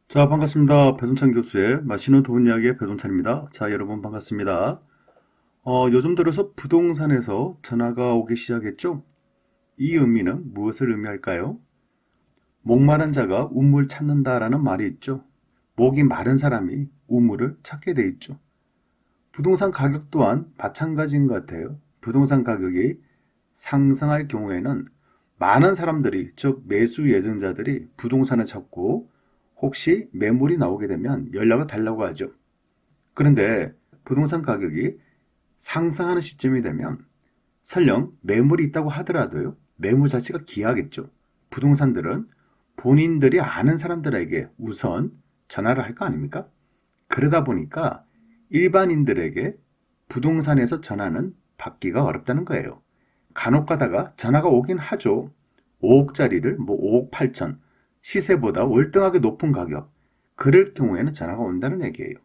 자, 반갑습니다. 배동찬 교수의 맛있는 돈 이야기의 배동찬입니다. 자, 여러분 반갑습니다. 요즘 들어서 부동산에서 전화가 오기 시작했죠? 이 의미는 무엇을 의미할까요? 목마른 자가 우물 찾는다라는 말이 있죠. 목이 마른 사람이 우물을 찾게 돼 있죠. 부동산 가격 또한 마찬가지인 것 같아요. 부동산 가격이 상승할 경우에는 많은 사람들이, 즉 매수 예정자들이 부동산을 찾고 혹시 매물이 나오게 되면 연락을 달라고 하죠. 그런데 부동산 가격이 상승하는 시점이 되면 설령 매물이 있다고 하더라도요, 매물 자체가 귀하겠죠. 부동산들은 본인들이 아는 사람들에게 우선 전화를 할 거 아닙니까? 그러다 보니까 일반인들에게 부동산에서 전화는 받기가 어렵다는 거예요. 간혹 가다가 전화가 오긴 하죠. 5억짜리를 5억 8천, 시세보다 월등하게 높은 가격, 그럴 경우에는 전화가 온다는 얘기예요.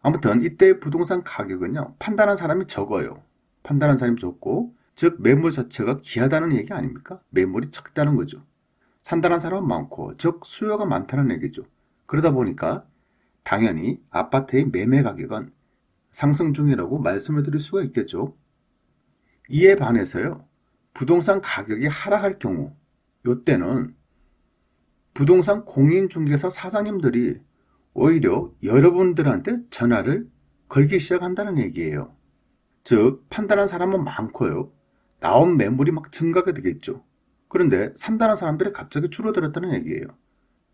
아무튼 이때 부동산 가격은요, 판단한 사람이 적어요. 판단한 사람이 적고, 즉 매물 자체가 귀하다는 얘기 아닙니까? 매물이 적다는 거죠. 산다는 사람은 많고, 즉 수요가 많다는 얘기죠. 그러다 보니까 당연히 아파트의 매매 가격은 상승 중이라고 말씀을 드릴 수가 있겠죠. 이에 반해서요, 부동산 가격이 하락할 경우, 이때는 부동산 공인중개사 사장님들이 오히려 여러분들한테 전화를 걸기 시작한다는 얘기예요. 즉, 판단한 사람은 많고요. 나온 매물이 막 증가가 되겠죠. 그런데 산다는 사람들이 갑자기 줄어들었다는 얘기예요.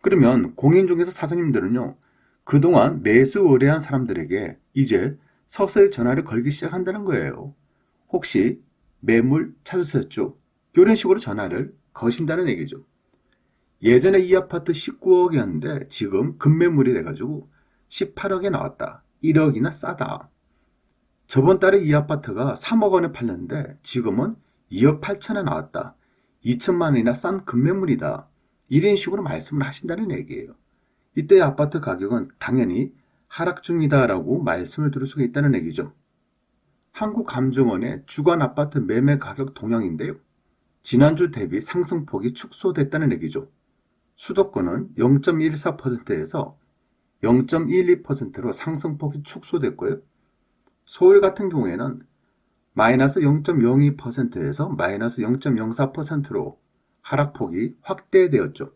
그러면 공인중개사 사장님들은요, 그동안 매수 의뢰한 사람들에게 이제 서서히 전화를 걸기 시작한다는 거예요. 혹시 매물 찾으셨죠? 이런 식으로 전화를 거신다는 얘기죠. 예전에 이 아파트 19억이었는데 지금 급매물이 돼가지고 18억에 나왔다. 1억이나 싸다. 저번 달에 이 아파트가 3억 원에 팔렸는데 지금은 2억 8천에 나왔다. 2천만 원이나 싼 급매물이다. 이런 식으로 말씀을 하신다는 얘기예요. 이때의 아파트 가격은 당연히 하락 중이다라고 말씀을 드릴 수가 있다는 얘기죠. 한국감정원의 주간 아파트 매매 가격 동향인데요. 지난주 대비 상승폭이 축소됐다는 얘기죠. 수도권은 0.14%에서 0.12%로 상승폭이 축소됐고요. 서울 같은 경우에는 마이너스 0.02%에서 마이너스 0.04%로 하락폭이 확대되었죠.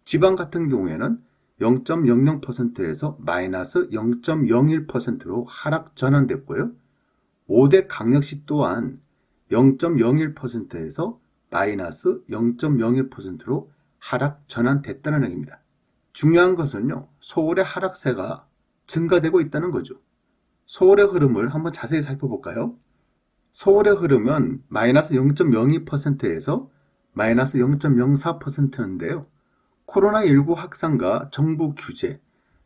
지방 같은 경우에는 0.00%에서 마이너스 0.01%로 하락 전환됐고요. 5대 강력시 또한 0.01%에서 마이너스 0.01%로 하락 전환됐다는 얘기입니다. 중요한 것은요, 서울의 하락세가 증가되고 있다는 거죠. 서울의 흐름을 한번 자세히 살펴볼까요? 서울의 흐름은 마이너스 0.02%에서 마이너스 0.04%인데요. 코로나19 확산과 정부 규제,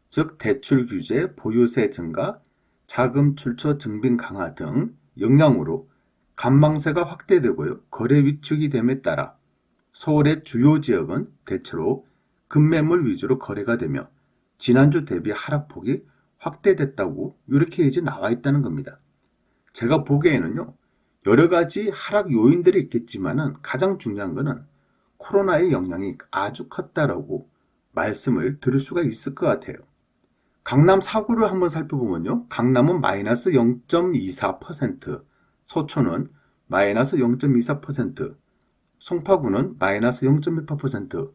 즉 대출 규제, 보유세 증가, 자금 출처 증빙 강화 등 영향으로 간망세가 확대되고요. 거래 위축이 됨에 따라 서울의 주요 지역은 대체로 급매물 위주로 거래가 되며 지난주 대비 하락폭이 확대됐다고 이렇게 이제 나와 있다는 겁니다. 제가 보기에는요, 여러 가지 하락 요인들이 있겠지만은 가장 중요한 거는 코로나의 영향이 아주 컸다라고 말씀을 드릴 수가 있을 것 같아요. 강남 4구를 한번 살펴보면요, 강남은 마이너스 0.24%, 서초는 마이너스 0.24%, 송파구는 마이너스 0.18%,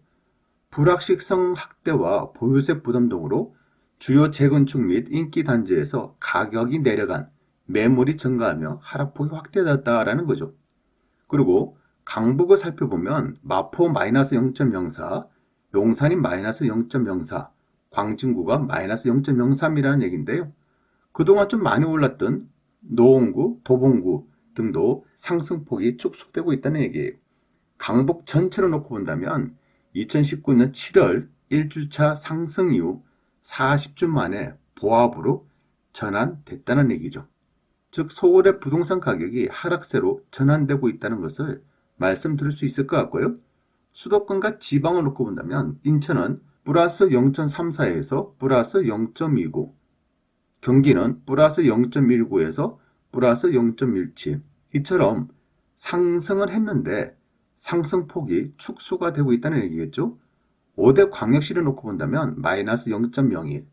불확실성 확대와 보유세 부담 등으로 주요 재건축 및 인기 단지에서 가격이 내려간 매물이 증가하며 하락폭이 확대되었다라는 거죠. 그리고 강북을 살펴보면 마포 마이너스 0.04, 용산이 마이너스 0.04, 광진구가 마이너스 0.03이라는 얘기인데요. 그동안 좀 많이 올랐던 노원구, 도봉구 등도 상승폭이 축소되고 있다는 얘기예요. 강북 전체를 놓고 본다면 2019년 7월 1주차 상승 이후 40주 만에 보합으로 전환됐다는 얘기죠. 즉 서울의 부동산 가격이 하락세로 전환되고 있다는 것을 말씀드릴 수 있을 것 같고요. 수도권과 지방을 놓고 본다면 인천은 플러스 0.34에서 플러스 0.29, 경기는 플러스 0.19에서 플러스 0.17, 이처럼 상승을 했는데 상승폭이 축소가 되고 있다는 얘기겠죠. 5대 광역시를 놓고 본다면 마이너스 0.01,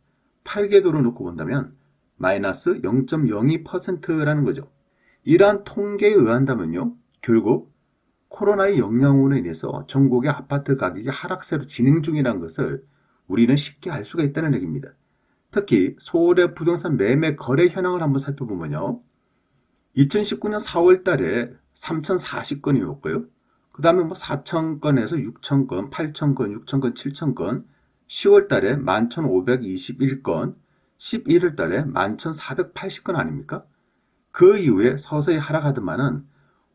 8개도로 놓고 본다면 마이너스 0.02%라는 거죠. 이러한 통계에 의한다면요, 결국 코로나의 영향으로 인해서 전국의 아파트 가격이 하락세로 진행 중이라는 것을 우리는 쉽게 알 수가 있다는 얘기입니다. 특히 서울의 부동산 매매 거래 현황을 한번 살펴보면요, 2019년 4월 달에 3,040건이었고요. 그 다음에 4,000건에서 6,000건, 8,000건, 6,000건, 7,000건, 10월 달에 11,521건, 11월 달에 11,480건 아닙니까? 그 이후에 서서히 하락하더만은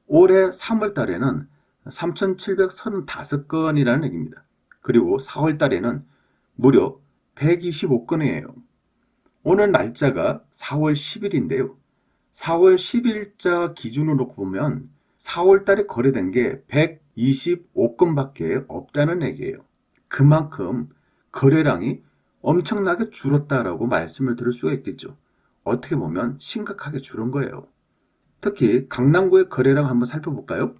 올해 3월 달에는 3,735건이라는 얘기입니다. 그리고 4월 달에는 무려 125건이에요. 오늘 날짜가 4월 10일인데요. 4월 10일자 기준으로 놓고 보면 4월 달에 거래된 게 125건밖에 없다는 얘기예요. 그만큼 거래량이 엄청나게 줄었다라고 말씀을 드릴 수가 있겠죠. 어떻게 보면 심각하게 줄은 거예요. 특히 강남구의 거래량 한번 살펴볼까요?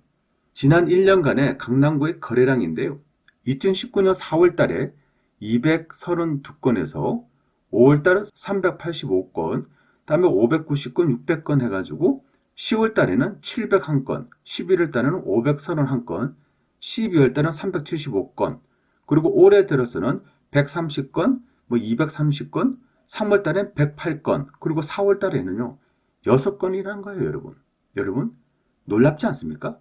지난 1년간의 강남구의 거래량인데요. 2019년 4월 달에 232건에서 5월 달에 385건, 다음에 590건, 600건 해가지고 10월 달에는 701건, 11월 달에는 531건, 12월 달에는 375건, 그리고 올해 들어서는 130건, 230건, 3월 달엔 108건, 그리고 4월 달에는요, 6건이라는 거예요, 여러분. 여러분, 놀랍지 않습니까?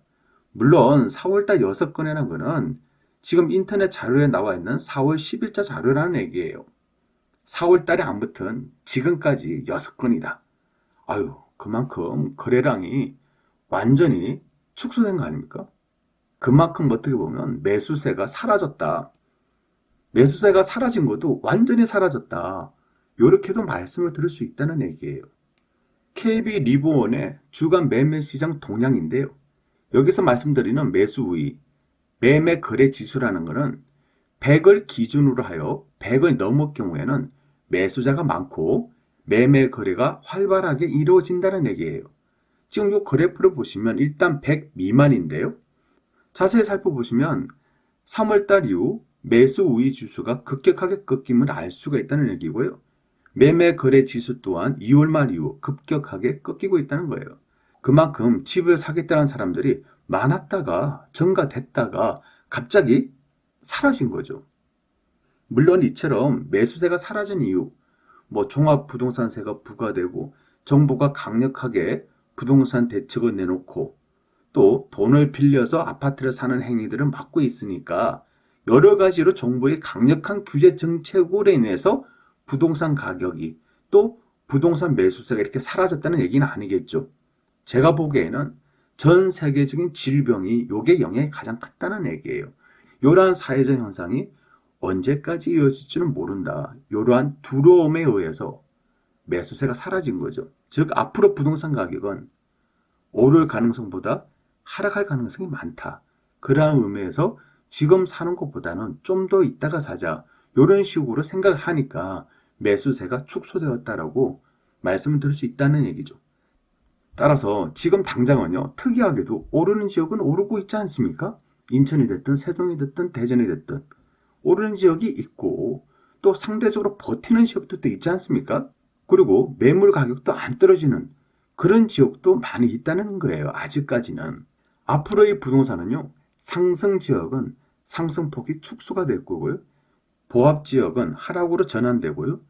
물론 4월 달 6건이라는 거는 지금 인터넷 자료에 나와 있는 4월 10일자 자료라는 얘기예요. 4월 달에 안 붙은 지금까지 6건이다. 아유, 그만큼 거래량이 완전히 축소된 거 아닙니까? 그만큼 어떻게 보면 매수세가 사라졌다. 매수세가 사라진 것도 완전히 사라졌다. 이렇게도 말씀을 드릴 수 있다는 얘기예요. KB 리보원의 주간 매매 시장 동향인데요. 여기서 말씀드리는 매수 우위, 매매 거래 지수라는 것은 100을 기준으로 하여 100을 넘을 경우에는 매수자가 많고 매매 거래가 활발하게 이루어진다는 얘기예요. 지금 이 그래프를 보시면 일단 100 미만인데요. 자세히 살펴보시면 3월달 이후 매수 우위 지수가 급격하게 꺾임을 알 수가 있다는 얘기고요. 매매 거래 지수 또한 2월 말 이후 급격하게 꺾이고 있다는 거예요. 그만큼 집을 사겠다는 사람들이 많았다가 증가됐다가 갑자기 사라진 거죠. 물론 이처럼 매수세가 사라진 이유, 종합부동산세가 부과되고 정부가 강력하게 부동산 대책을 내놓고 또 돈을 빌려서 아파트를 사는 행위들을 막고 있으니까 여러 가지로 정부의 강력한 규제 정책으로 인해서 부동산 가격이 또 부동산 매수세가 이렇게 사라졌다는 얘기는 아니겠죠. 제가 보기에는 전 세계적인 질병이 요게 영향이 가장 컸다는 얘기예요. 이러한 사회적 현상이 언제까지 이어질지는 모른다. 이러한 두려움에 의해서 매수세가 사라진 거죠. 즉 앞으로 부동산 가격은 오를 가능성보다 하락할 가능성이 많다. 그러한 의미에서 지금 사는 것보다는 좀 더 있다가 사자. 이런 식으로 생각을 하니까 매수세가 축소되었다라고 말씀을 드릴 수 있다는 얘기죠. 따라서 지금 당장은요, 특이하게도 오르는 지역은 오르고 있지 않습니까? 인천이 됐든 세종이 됐든 대전이 됐든 오르는 지역이 있고 또 상대적으로 버티는 지역도 또 있지 않습니까? 그리고 매물 가격도 안 떨어지는 그런 지역도 많이 있다는 거예요. 아직까지는. 앞으로의 부동산은요, 상승 지역은 상승폭이 축소가 될 거고요. 보합 지역은 하락으로 전환되고요.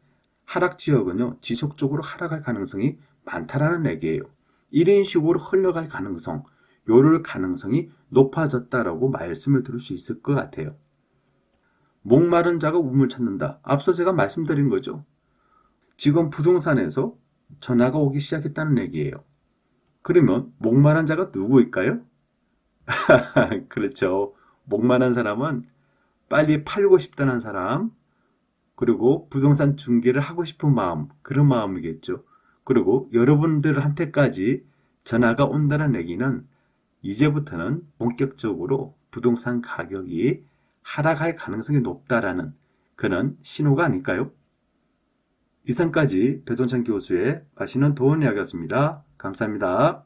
하락 지역은요, 지속적으로 하락할 가능성이 많다라는 얘기예요. 이런 식으로 흘러갈 가능성, 요럴 가능성이 높아졌다라고 말씀을 드릴 수 있을 것 같아요. 목마른 자가 우물 찾는다. 앞서 제가 말씀드린 거죠. 지금 부동산에서 전화가 오기 시작했다는 얘기예요. 그러면 목마른 자가 누구일까요? 그렇죠. 목마른 사람은 빨리 팔고 싶다는 사람, 그리고 부동산 중개를 하고 싶은 마음, 그런 마음이겠죠. 그리고 여러분들한테까지 전화가 온다는 얘기는 이제부터는 본격적으로 부동산 가격이 하락할 가능성이 높다라는 그런 신호가 아닐까요? 이상까지 배동찬 교수의 맛있는 도움 이야기였습니다. 감사합니다.